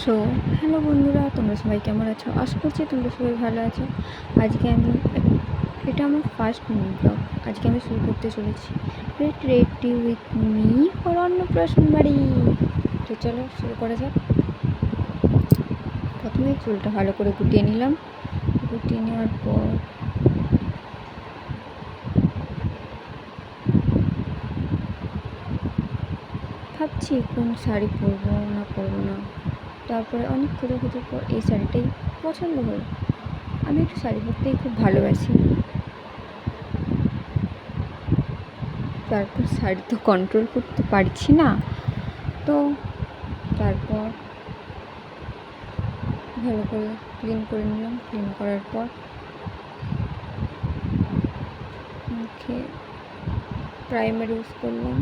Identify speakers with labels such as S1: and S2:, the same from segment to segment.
S1: So hello বন্ধুরা, তোমরা সবাই কেমন আছো? আশা করছি তোমরা সবাই ভালো আছো। আজকে আমি এটা আমার ফার্স্ট মিনি ব্লগ। আজকে আমি শুরু করতে চলেছি get ready with me for অন্নপ্রাশন বাড়ি। তো চলো শুরু করা যাক। প্রথমে চুলটা ভালো করে গুটিয়ে নিলাম। গুটিয়ে নেওয়ার পর ভাবছি কোন শাড়ি পরবো না পরবো না। তারপরে অনেক খোঁজাখুঁজির পর এই শাড়িটাই পছন্দ হলো। আমি একটু শাড়ি পরতেই খুব ভালোবাসি। তারপর শাড়ি তো কন্ট্রোল করতে পারছি না, তো তারপর ভালো করে ক্লিন করে নিলাম। ক্লিন করার পর মুখে প্রাইমার ইউজ করলাম।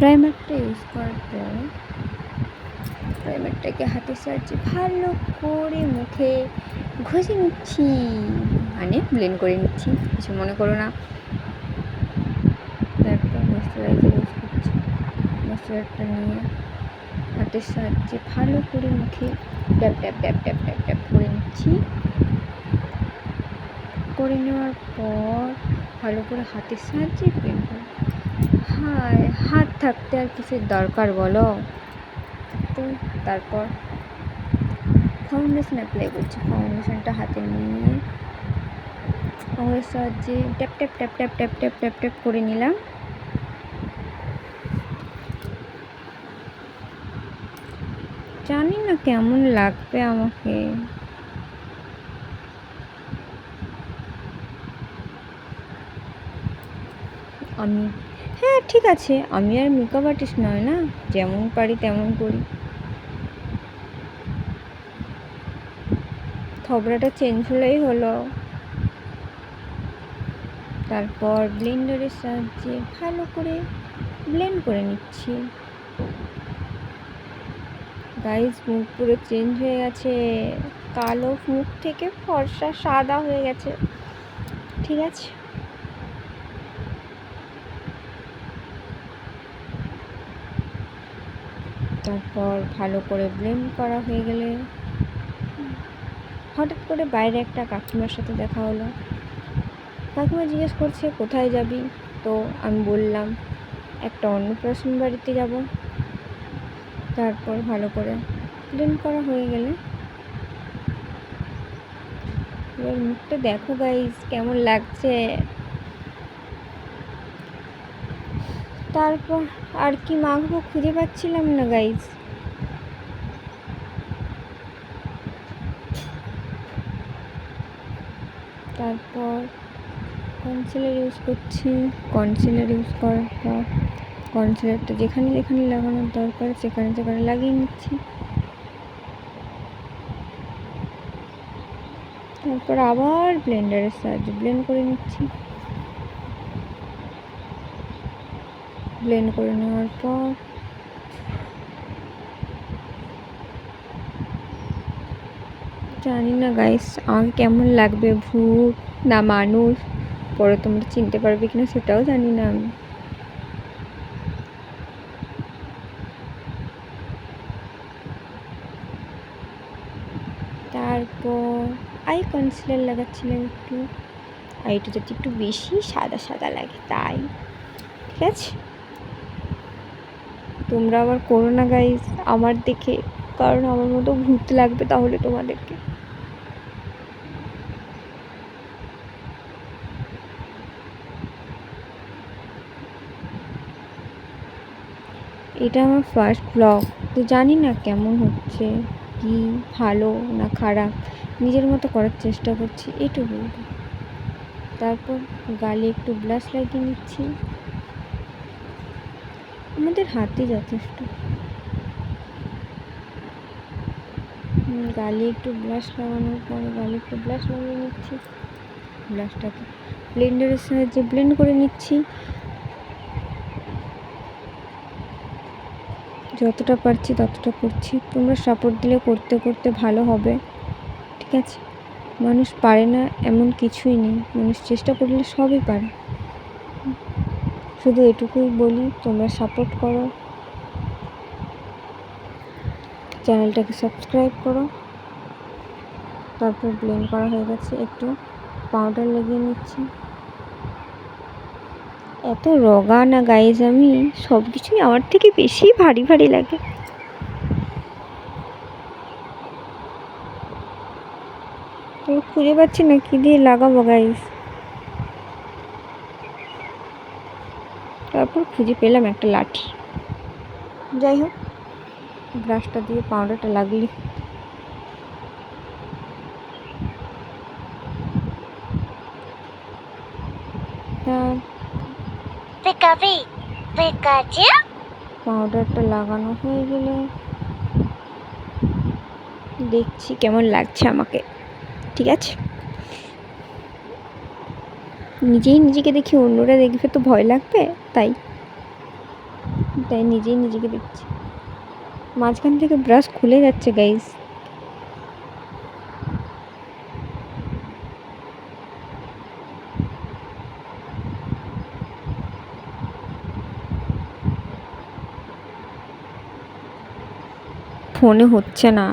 S1: প্রাইমারটা ইউজ করার পর প্রাইমারটাকে হাতের সাহায্যে ভালো করে মুখে ঘষে নিচ্ছি, মানে ব্লেন্ড করে নিচ্ছি, কিছু মনে করো না। তারপর ময়শ্চারাইজার ইউজ করছি। ময়শ্চারাইজারটা নিয়ে হাতের সাহায্যে ভালো করে মুখে tap tap tap tap tap tap করে নিচ্ছি। করে নেওয়ার পর ভালো করে হাতের সাহায্যে ব্লেন্ড করব। হায়, হাত থাকতে আর কিসের দরকার বলো। তো তারপর ফাউন্ডেশন অ্যাপ্লাই করছি। ফাউন্ডেশনটা হাতে নিয়ে আঙুলের সাহায্যে tap tap tap tap tap tap tap tap করে নিলাম। জানি না কেমন লাগবে আমাকে। হ্যাঁ ঠিক আছে, আমি আর মেকআপ আর্টিস্ট নয় না, যেমন পারি তেমন করি। থবড়াটা চেঞ্জ হলেই হলো। তারপর ব্লেন্ডারের সাহায্যে ভালো করে ব্লেন্ড করে নিচ্ছি। গাইস, মুখ পুরো চেঞ্জ হয়ে গেছে। কালো মুখ থেকে ফর্সা সাদা হয়ে গেছে। ঠিক আছে, তারপর ভালো করে ব্লেন্ড করা হয়ে গেলে হঠাৎ করে বাইরে একটা কাকিমার সাথে দেখা হলো। কাকিমা জিজ্ঞেস করছে কোথায় যাবি, তো আমি বললাম একটা অন্নপ্রাশন বাড়িতে যাব। তারপর ভালো করে ব্লেন্ড করা হয়ে গেলে এবার মুখটা দেখো গাইস কেমন লাগছে। তারপর আর কি মাখবো খুঁজে পাচ্ছিলাম না গাইস। তারপর কনসিলার ইউজ করছি। কনসিলার ইউজ করার পর কনসিলারটা যেখানে যেখানে লাগানোর দরকার সেখানে সেখানে লাগিয়ে নিচ্ছি। তারপর আবার ব্লেন্ডারের সাহায্যে ব্লেন্ড করে নিচ্ছি। ব্লেন্ড করে নেওয়ার পর জানি না গাইস আমাকে কেমন লাগবে, ভূত না মানুষ, পরে তোমরা চিনতে পারবে কিনা সেটাও জানি না আমি। তারপর আই কনসিলার লাগাচ্ছিলাম একটু, আইটা যাতে একটু বেশি সাদা সাদা লাগে তাই। ঠিক আছে, তোমরা আবার করো না গাইস আমার দেখে, কারণ আমার মতো ভূত লাগবে তাহলে তোমাদেরকে। এটা আমার ফার্স্ট ব্লগ, তো জানি না কেমন হচ্ছে, কি ভালো না খারাপ, নিজের মতো করার চেষ্টা করছি এটুকু। তারপর গালে একটু ব্লাশ লাগিয়ে নিচ্ছি। আমাদের হাতে যথেষ্ট। গালে একটু ব্লাশ লাগানোর পরে গালে একটু ব্লাশ লাগিয়ে নিচ্ছি। ব্লাশটাকে ব্লেন্ডারের সাহায্যে ব্লেন্ড করে নিচ্ছি। যতটা পারছি ততটা করছি, তোমরা সাপোর্ট দিলে করতে করতে ভালো হবে। ঠিক আছে, মানুষ পারে না এমন কিছুই নেই, মানুষ চেষ্টা করলে সবই পারে। শুধু এটুকুই বলি, তোমরা সাপোর্ট করো, চ্যানেলটাকে সাবস্ক্রাইব করো। তারপর ব্লেন্ড করা হয়ে গেছে, একটু পাউডার লাগিয়ে নিচ্ছি। এত রগা না গাইজ, আমি সব কিছুই আমার থেকে বেশি ভারী ভারী লাগে। খুঁজে পাচ্ছি না কি দিয়ে লাগাবো গাইজ। তারপর খুঁজে পেলাম একটা লাঠি। যাই হোক, ব্রাশটা দিয়ে পাউডারটা লাগলি পাউডারটা লাগানো হয়ে গেলে দেখছি কেমন লাগছে আমাকে। ঠিক আছে, নিজেই নিজেকে দেখি, অন্যরা দেখবে তো ভয় লাগবে, তাই নিজেই নিজেকে দেখছি। মাঝখান থেকে ব্রাশ খুলে যাচ্ছে গাইজ। ফোনে হচ্ছে না,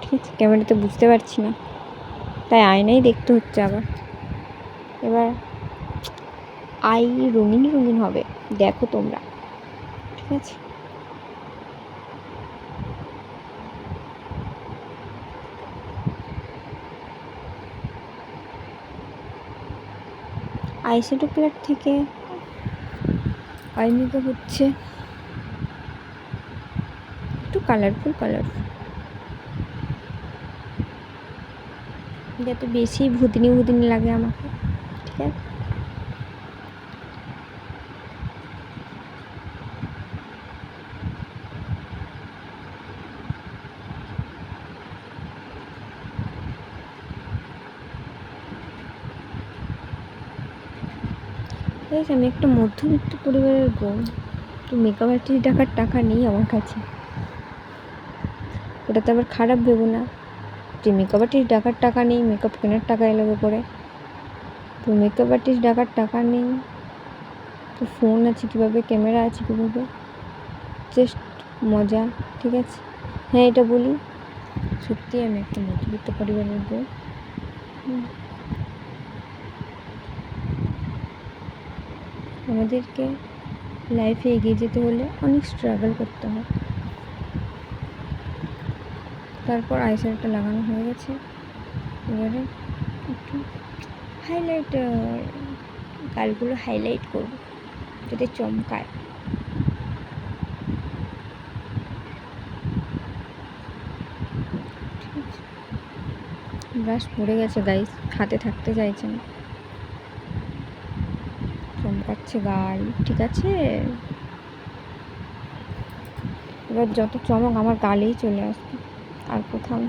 S1: ঠিক আছে, ক্যামেরাতে বুঝতে পারছি না, তাই আয়নাই দেখতে হচ্ছে আবার। এবার আই রঙিন রঙিন হবে, দেখো তোমরা। ঠিক আছে, আইশ্যাডো প্যালেট থেকে আই মেকআপ হচ্ছে একটু কালারফুল যাতে বেশি ভুতনি লাগে আমাকে। ঠিক আছে, আমি একটা মধ্যবিত্ত পরিবারের বউ, তো মেকআপ আর্টিস্ট ডাকার টাকা নেই আমার কাছে। ওটা তো আবার খারাপ ভেবো না যে মেকআপ আর্টিস্ট ডাকার টাকা নেই, মেকআপ কেনার টাকা এলাকা করে। তো মেকআপ আর্টিস্ট ডাকার টাকা নেই, তো ফোন আছে কীভাবে, ক্যামেরা আছে কীভাবে, জাস্ট মজা। ঠিক আছে, হ্যাঁ এটা বলি, সত্যি আমি একটা মধ্যবিত্ত পরিবারের বউ। আমাদেরকে লাইফে এগিয়ে যেতে হলে অনেক স্ট্রাগল করতে হয়। তারপর আইশ্যাডোটা লাগানো হয়ে গেছে, এবারে একটু হাইলাইটার, গালগুলো হাইলাইট করবো যাতে চমকায়। ব্রাশ পড়ে গেছে গাইস, হাতে থাকতে চাইছে না, চমকাচ্ছে গাল। ঠিক আছে, এবার যত চমক আমার গালেই চলে আসবে, আর কোথাও।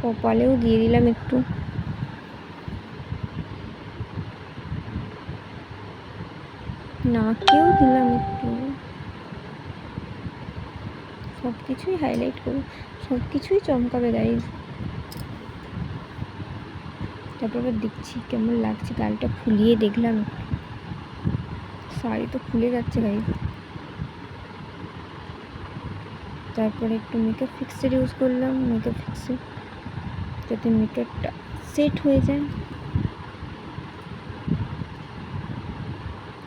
S1: কপালেও দিয়ে দিলাম একটু, নাকেও দিলাম একটু, সব কিছুই হাইলাইট করবো, সব কিছুই চমকাবে গাইজ। তারপর দেখছি কেমন লাগছে, গালটা ফুলিয়ে দেখলাম, শাড়ি তো খুলে যাচ্ছে গাইজ। তারপরে একটু মেকআপ ফিক্সার ইউজ করলাম, মেকআপ ফিক্সার যাতে মেকআপটা সেট হয়ে যায়।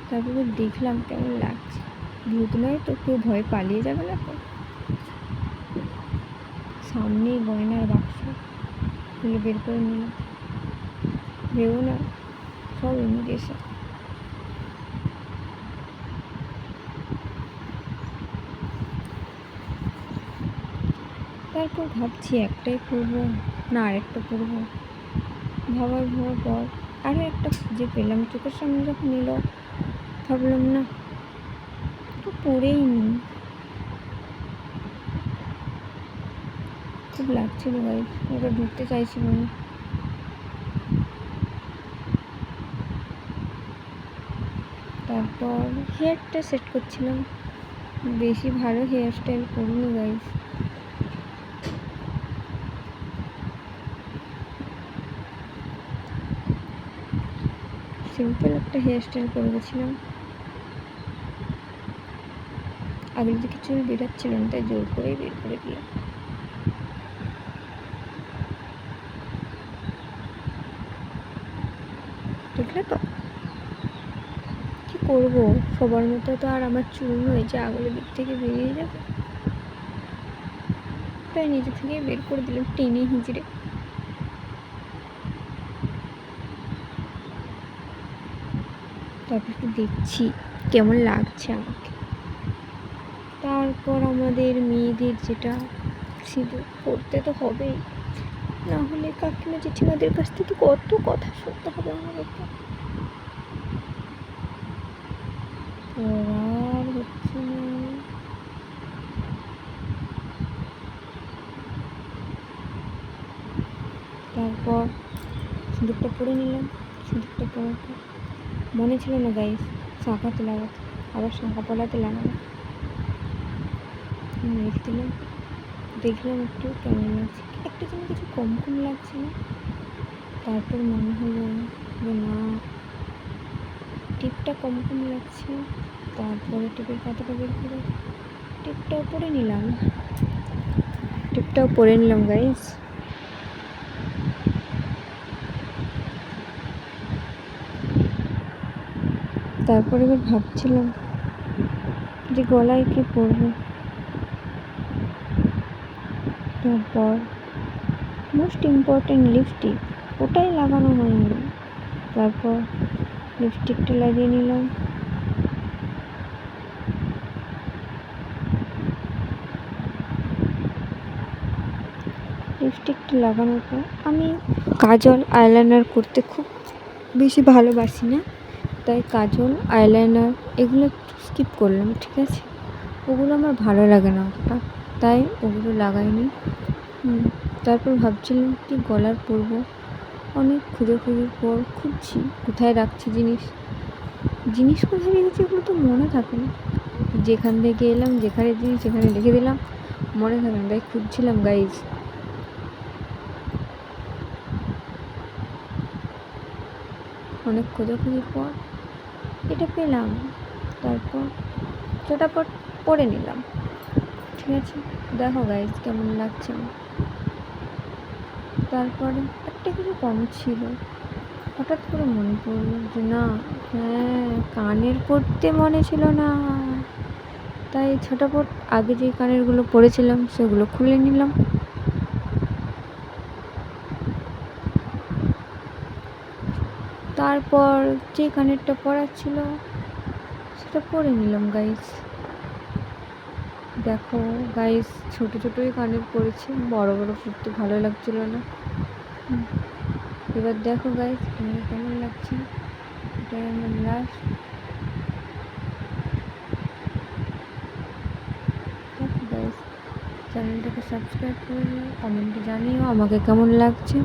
S1: তারপরে দেখলাম কেমন লাগছে, ভূত নয় তো, কেউ ভয় পালিয়ে যাবে না তো। সামনেই গয়নার বাক্স খুলে বের করে নিলাম, ভেবো না সব ইমিটেশন। তারপর ভাবছি একটাই করবো না আরেকটা করবো, ভাবার পর আরও একটা খুঁজে পেলাম, চোখের সামনে যখন এলো ভাবলাম না তো পরেই নি। খুব লাগছিল গাইস, এবার ঢুকতে চাইছিল না। তারপর হেয়ারটা সেট করছিলাম, বেশি ভালো হেয়ার স্টাইল করিনি গাইস, সিম্পল একটা হেয়ার স্টাইল করে গেছিলাম। আগের দিকে চুল বেরাচ্ছিল না, তাই জোর করেই বের করে দিলাম। দেখলে তো কি করবো, সবার মতো তো আর আমার চুল নয় যে আগলের দিক থেকে বেরিয়ে যাবে, তাই নিজে থেকে বের করে দিলাম টেনে হিঁচড়ে। তারপর একটু দেখছি কেমন লাগছে আমাকে। তারপর আমাদের মেয়েদের যেটা সিঁদুর পড়তে তো হবেই, না হলে কাকিমা জেঠিমাদের কাছ থেকে কত কথা শুনতে হবে আমাদেরকে। পড়ার হচ্ছে না। তারপর সিঁদুরটা পরে নিলাম। সিঁদুরটা পরার পর মনে ছিল না গাইস শাঁখাতে লাগাতে, আবার শাঁখা পলাতে লাগানো রেখে দিলাম। দেখলাম একটু কেমন লাগছে, একটা যেন কিছু কম কম লাগছে না। তারপর মনে হলো যে না, টিপটা কম কম লাগছে। তারপরে টিপের পাতাটা বের করে টিপটাও পরে নিলাম গাইস। তারপরে এবার ভাবছিলাম যে গলায় কি পরবো। তারপর মোস্ট ইম্পর্টেন্ট লিপস্টিক, ওটাই লাগানো হয়নি। তারপর লিপস্টিকটা লাগিয়ে নিলাম। লিপস্টিকটা লাগানোর পর আমি কাজল আইলাইনার করতে খুব বেশি ভালোবাসি না, তাই কাজল আইলাইনার এগুলো স্কিপ করলাম, ঠিক আছে। ওগুলো আমার ভালো লাগে না অতটা, তাই ওগুলো লাগাইনি। তারপর ভাবছিলাম কি গলার পরবো, অনেক খুঁজোখুঁজির পর খুঁজছি কোথায় রাখছি জিনিস কোথায় রেখেছি এগুলো তো মনে থাকে না। যেখান থেকে এলাম যেখানে জিনিস সেখানে রেখে দিলাম, মনে থাকে না, তাই খুঁজছিলাম গাইজ। অনেক খোঁজাখুঁজির পর এটা পেলাম। তারপর চটাপট পরে নিলাম, ঠিক আছে। দেখো গাইজ কেমন লাগছে আমার। তারপরে একটা কিছু কম ছিল, হঠাৎ করে মনে পড়লো যে না, হ্যাঁ কানের পরতে মনে ছিল না, তাই ছোটাপট আগে যে কানেরগুলো পরেছিলাম সেগুলো খুলে নিলাম। তারপর যে কানেরটা পরার ছিল সেটা পরে নিলাম গাইস। দেখো গাইস, ছোটো ছোটোই কানের পরেছি, বড় বড় পরতে ভালো লাগছিল না। এবার দেখো গাইস আমার কেমন লাগছে, এটাই আমার লাস্ট। দেখো গাইস, চ্যানেলটাকে সাবস্ক্রাইব করে দিও, কমেন্টে জানিও আমাকে কেমন লাগছে।